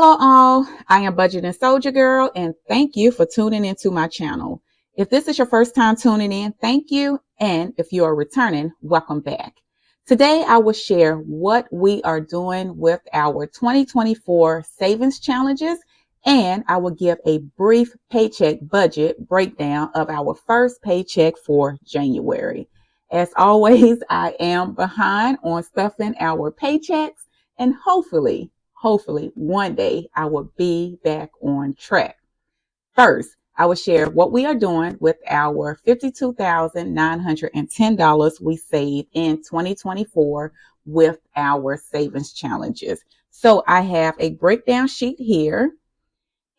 Hello all, I am Budgeting Soldier Girl and thank you for tuning into my channel. If this is your first time tuning in, thank you. And if you are returning, welcome back. Today I will share what we are doing with our 2024 savings challenges, and I will give a brief paycheck budget breakdown of our first paycheck for January. As always, I am behind on stuffing our paychecks, and hopefully one day I will be back on track. First, I will share what we are doing with our $52,910 we saved in 2024 with our savings challenges. So I have a breakdown sheet here,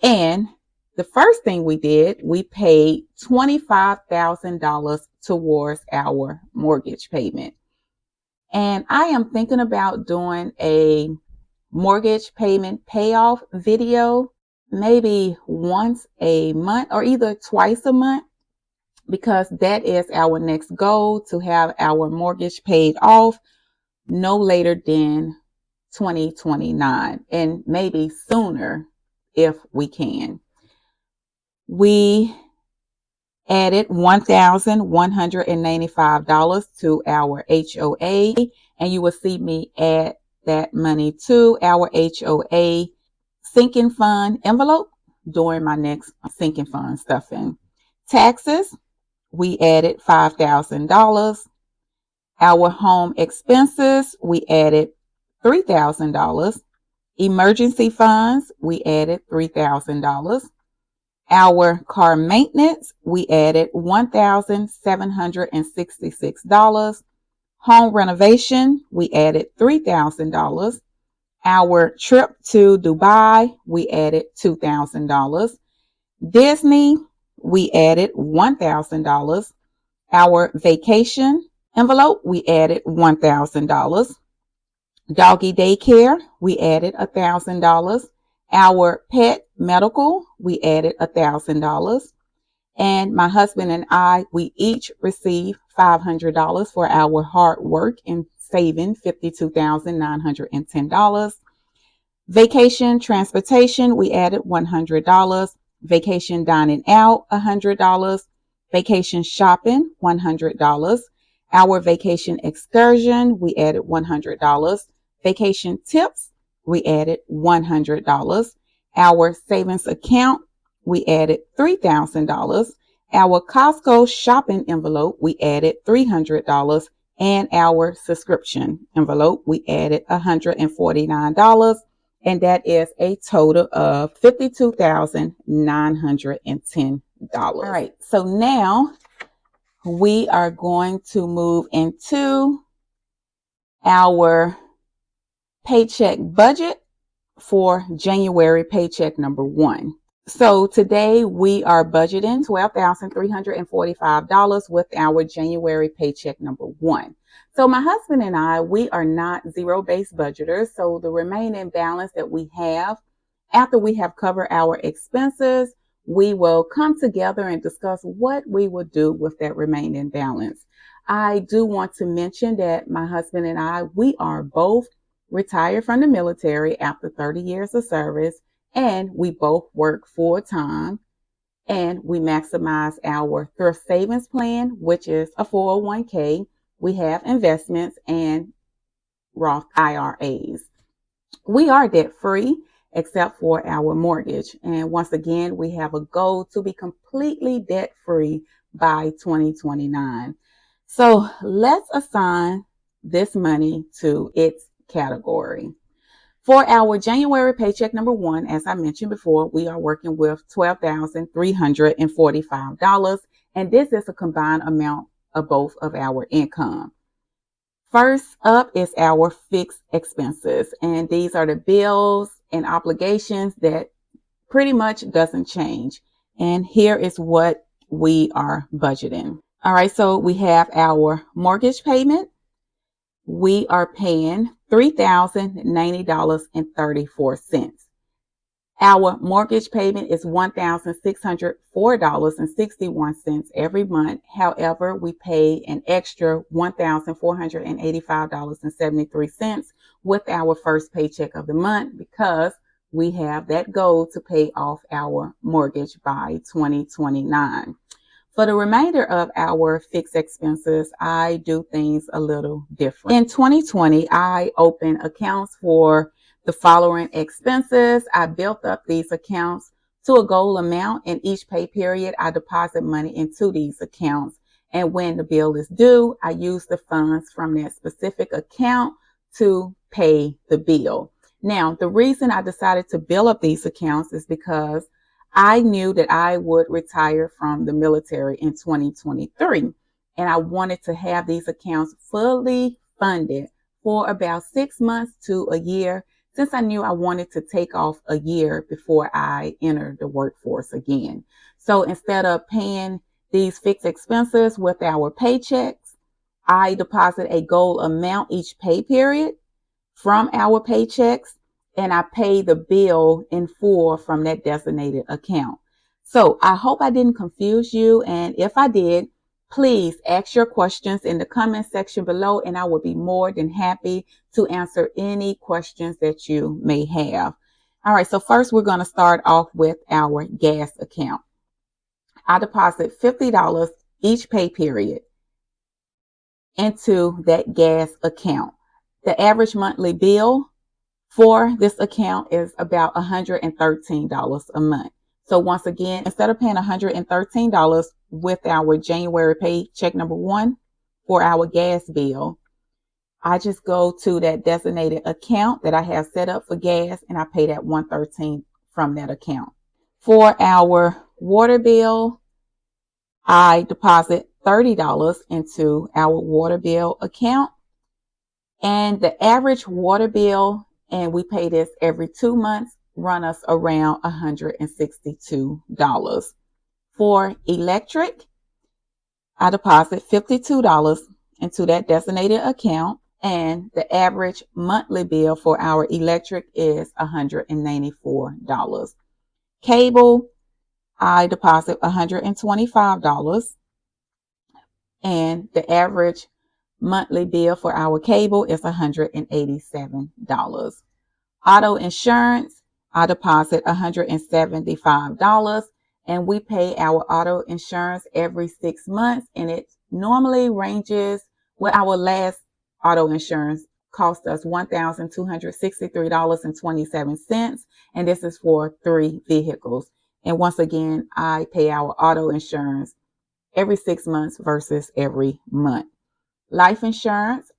and the first thing we did, we paid $25,000 towards our mortgage payment. And I am thinking about doing a mortgage payment payoff video maybe once a month or either twice a month, because that is our next goal, to have our mortgage paid off no later than 2029 and maybe sooner if we can. We added $1,195 to our HOA, and you will see me add that money to our HOA sinking fund envelope during my next sinking fund stuffing. Taxes, we added $5,000. Our home expenses, we added $3,000. Emergency funds, we added $3,000. Our car maintenance, we added $1,766. Home renovation, we added $3,000. Our trip to Dubai, we added $2,000. Disney, we added $1,000. Our vacation envelope, we added $1,000. Doggy daycare, we added $1,000. Our pet medical, we added $1,000. And my husband and I, we each received $500 for our hard work in saving $52,910. Vacation transportation, we added $100. Vacation dining out, $100. Vacation shopping, $100. Our vacation excursion, we added $100. Vacation tips, we added $100. Our savings account, we added $3,000. Our Costco shopping envelope, we added $300. And our subscription envelope, we added $149. And that is a total of $52,910. All right, so now we are going to move into our paycheck budget for January paycheck number 1. So today we are budgeting $12,345 with our January paycheck number 1. So my husband and I, we are not zero-based budgeters. So the remaining balance that we have after we have covered our expenses, we will come together and discuss what we will do with that remaining balance. I do want to mention that my husband and I, we are both retired from the military after 30 years of service, and we both work full-time, and we maximize our thrift savings plan, which is a 401k. We have investments and Roth IRAs. We are debt-free except for our mortgage. And once again, we have a goal to be completely debt-free by 2029. So let's assign this money to its category. For our January paycheck number 1, as I mentioned before, we are working with $12,345, and this is a combined amount of both of our income. First up is our fixed expenses, and these are the bills and obligations that pretty much doesn't change. And here is what we are budgeting. All right, so we have our mortgage payment. We are paying $3,090.34. Our mortgage payment is $1,604.61 every month. However, we pay an extra $1,485.73 with our first paycheck of the month because we have that goal to pay off our mortgage by 2029. For the remainder of our fixed expenses, I do things a little different. In 2020, I opened accounts for the following expenses. I built up these accounts to a goal amount. In each pay period, I deposit money into these accounts. And when the bill is due, I use the funds from that specific account to pay the bill. Now, the reason I decided to build up these accounts is because I knew that I would retire from the military in 2023, and I wanted to have these accounts fully funded for about 6 months to a year, since I knew I wanted to take off a year before I enter the workforce again. So instead of paying these fixed expenses with our paychecks, I deposit a goal amount each pay period from our paychecks, and I pay the bill in full from that designated account. So I hope I didn't confuse you. And if I did, please ask your questions in the comment section below, and I will be more than happy to answer any questions that you may have. All right, so first we're going to start off with our gas account. I deposit $50 each pay period into that gas account. The average monthly bill for this account is about $113 a month. So once again, instead of paying $113 with our January paycheck number 1 for our gas bill, I just go to that designated account that I have set up for gas, and I pay that $113 from that account. For our water bill, I deposit $30 into our water bill account, and the average water bill, and we pay this every 2 months, run us around $162. For electric, I deposit $52 into that designated account, and the average monthly bill for our electric is $194. Cable, I deposit $125, and the average monthly bill for our cable is $187. Auto insurance, I deposit $175, and we pay our auto insurance every 6 months, and it normally ranges, well, our last auto insurance cost us $1,263.27, and this is for 3 vehicles. And once again, I pay our auto insurance every 6 months versus every month. Life insurance,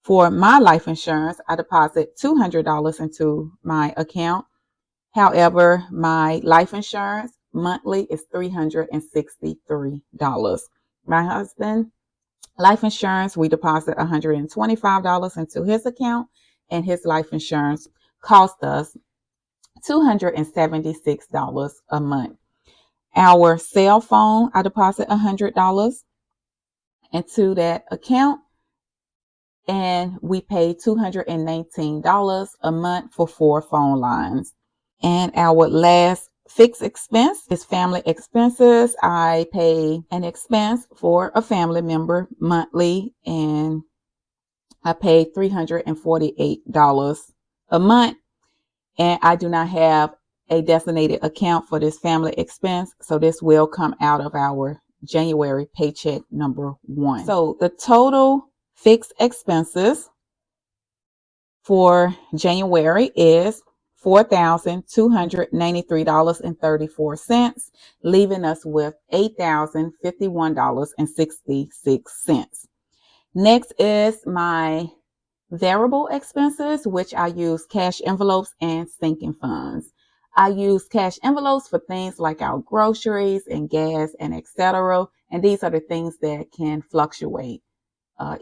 for my life insurance, I deposit $200 into my account. However, my life insurance monthly is $363. My husband, life insurance, we deposit $125 into his account, and his life insurance cost us $276 a month. Our cell phone, I deposit $100 into that account, and we pay $219 a month for 4 phone lines. And our last fixed expense is family expenses. I pay an expense for a family member monthly, and I pay $348 a month, and I do not have a designated account for this family expense, so this will come out of our January paycheck number 1. So the total fixed expenses for January is $4,293.34, leaving us with $8,051.66. Next is my variable expenses, which I use cash envelopes and sinking funds. I use cash envelopes for things like our groceries and gas and etc. And these are the things that can fluctuate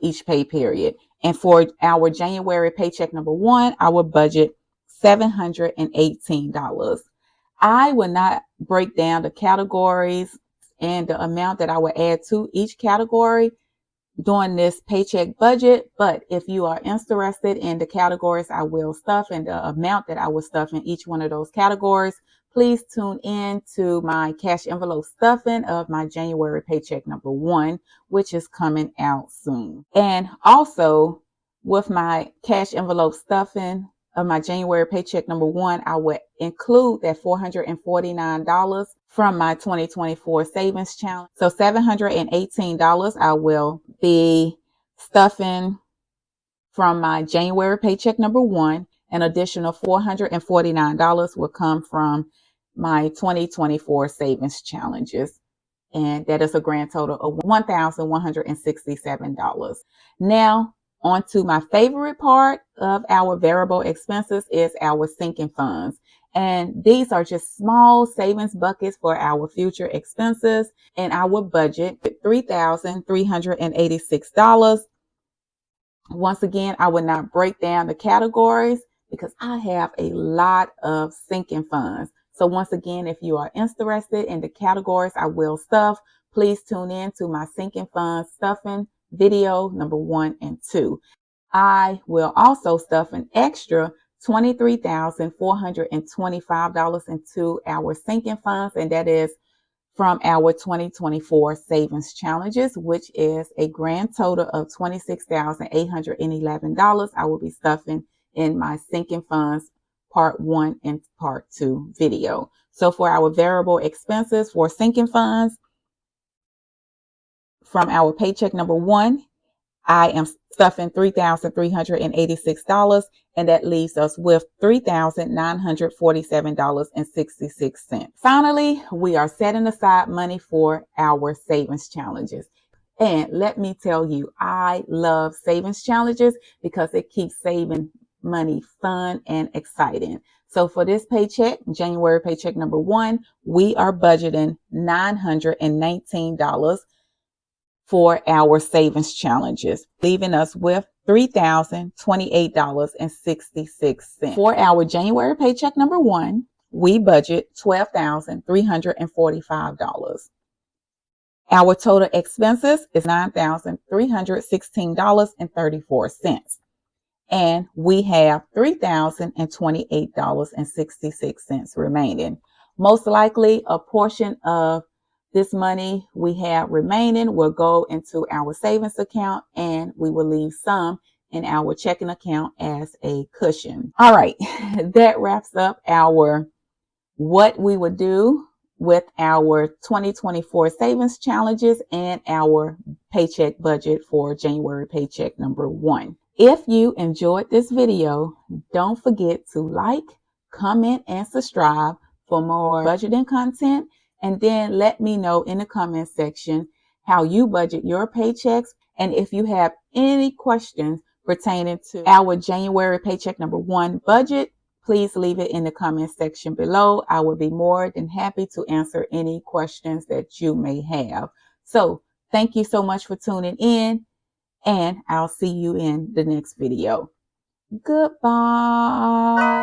each pay period. And for our January paycheck number 1, our budget $718. I will not break down the categories and the amount that I will add to each category during this paycheck budget, but if you are interested in the categories I will stuff and the amount that I will stuff in each one of those categories, please tune in to my cash envelope stuffing of my January paycheck number 1, which is coming out soon. And also with my cash envelope stuffing of my January paycheck number one, I would include that $449 from my 2024 savings challenge. So $718 I will be stuffing from my January paycheck number one. An additional $449 will come from my 2024 savings challenges. And that is a grand total of $1,167. Now, on to my favorite part of our variable expenses is our sinking funds. And these are just small savings buckets for our future expenses. And our budget, $3,386. Once again, I would not break down the categories because I have a lot of sinking funds. So once again, if you are interested in the categories I will stuff, please tune in to my sinking funds stuffing video number 1 and 2. I will also stuff an extra $23,425 into our sinking funds, and that is from our 2024 savings challenges, which is a grand total of $26,811. I will be stuffing in my sinking funds part 1 and part 2 video. So for our variable expenses for sinking funds, from our paycheck number 1, I am stuffing $3,386, and that leaves us with $3,947.66. Finally, we are setting aside money for our savings challenges. And let me tell you, I love savings challenges because it keeps saving money fun and exciting. So for this paycheck, January paycheck number 1, we are budgeting $919 for our savings challenges, leaving us with $3,028.66. For our January paycheck number 1, we budget $12,345. Our total expenses is $9,316.34. And we have $3,028.66 remaining. Most likely a portion of this money we have remaining will go into our savings account, and we will leave some in our checking account as a cushion. All right, that wraps up our what we would do with our 2024 savings challenges and our paycheck budget for January paycheck number 1. If you enjoyed this video, don't forget to like, comment, and subscribe for more budgeting content. And then let me know in the comment section how you budget your paychecks. And if you have any questions pertaining to our January paycheck number 1 budget, please leave it in the comment section below. I will be more than happy to answer any questions that you may have. So thank you so much for tuning in, and I'll see you in the next video. Goodbye.